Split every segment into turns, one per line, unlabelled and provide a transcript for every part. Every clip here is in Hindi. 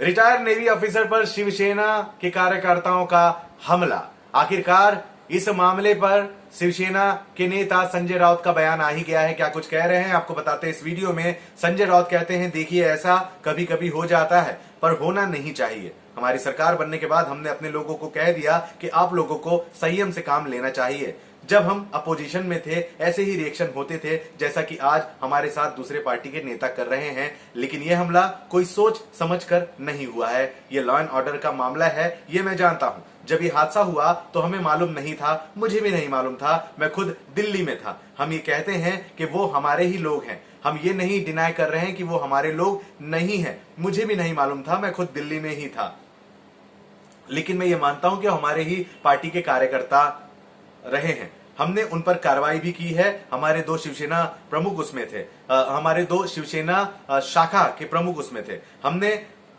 रिटायर्ड नेवी ऑफिसर पर शिवसेना के कार्यकर्ताओं का हमला। आखिरकार इस मामले पर शिवसेना के नेता संजय राउत का बयान आ ही गया है। क्या कुछ कह रहे हैं आपको बताते हैं इस वीडियो में। संजय राउत कहते हैं, देखिए ऐसा कभी कभी हो जाता है पर होना नहीं चाहिए। हमारी सरकार बनने के बाद हमने अपने लोगों को कह दिया कि आप लोगों को संयम से काम लेना चाहिए। जब हम अपोजिशन में थे ऐसे ही रिएक्शन होते थे जैसा कि आज हमारे साथ दूसरे पार्टी के नेता कर रहे हैं, लेकिन यह हमला कोई सोच समझकर नहीं हुआ है। यह लॉ एंड ऑर्डर का मामला है, यह मैं जानता हूं। जब ये हादसा हुआ तो हमें मालूम नहीं था, मुझे भी नहीं मालूम था, मैं खुद दिल्ली में था। हम ये कहते हैं कि वो हमारे ही लोग हैं, हम ये नहीं डिनाई कर रहे हैं कि वो हमारे लोग नहीं हैं। मुझे भी नहीं मालूम था, मैं खुद दिल्ली में ही था, लेकिन मैं ये मानता हूं कि हमारे ही पार्टी के कार्यकर्ता रहे हैं। हमने उन पर कार्रवाई भी की है। हमारे दो शिवसेना प्रमुख उसमें थे, हमारे दो शिवसेना शाखा के प्रमुख उसमें थे। हमने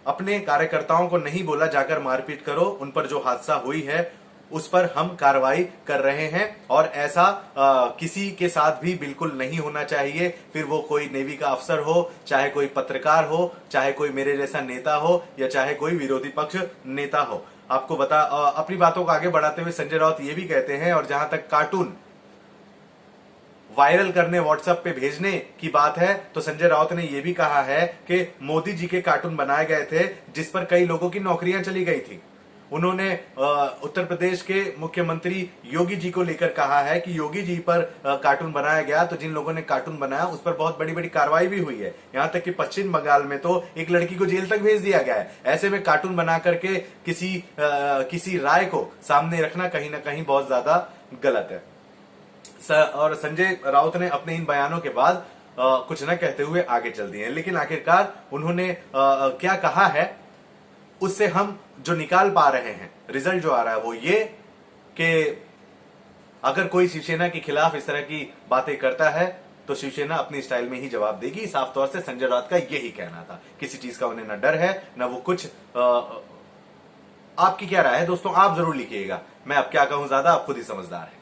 अपने कार्यकर्ताओं को नहीं बोला जाकर मारपीट करो। उन पर जो हादसा हुई है उस पर हम कार्रवाई कर रहे हैं और ऐसा किसी के साथ भी बिल्कुल नहीं होना चाहिए। फिर वो कोई नेवी का अफसर हो, चाहे कोई पत्रकार हो, चाहे कोई मेरे जैसा नेता हो, या चाहे कोई विरोधी पक्ष नेता हो। आपको अपनी बातों को आगे बढ़ाते हुए संजय राउत ये भी कहते हैं, और जहां तक कार्टून वायरल करने व्हाट्सएप पे भेजने की बात है तो संजय राउत ने यह भी कहा है कि मोदी जी के कार्टून बनाए गए थे जिस पर कई लोगों की नौकरियां चली गई थी। उन्होंने उत्तर प्रदेश के मुख्यमंत्री योगी जी को लेकर कहा है कि योगी जी पर कार्टून बनाया गया, तो जिन लोगों ने कार्टून बनाया उस पर बहुत बड़ी बड़ी कार्रवाई भी हुई है। यहां तक कि पश्चिम बंगाल में तो एक लड़की को जेल तक भेज दिया गया है। ऐसे में कार्टून बना करके किसी राय को सामने रखना कहीं ना कहीं बहुत ज्यादा गलत है। और संजय राउत ने अपने इन बयानों के बाद कुछ न कहते हुए आगे चल दिए हैं, लेकिन आखिरकार उन्होंने क्या कहा है उससे हम जो निकाल पा रहे हैं, रिजल्ट जो आ रहा है वो ये कि अगर कोई शिवसेना के खिलाफ इस तरह की बातें करता है तो शिवसेना अपनी स्टाइल में ही जवाब देगी। साफ तौर से संजय राउत का यही कहना था। किसी चीज का उन्हें न डर है न वो कुछ। आपकी क्या राय है दोस्तों, आप जरूर लिखिएगा। मैं अब क्या कहूं ज्यादा, आप खुद ही समझदार है।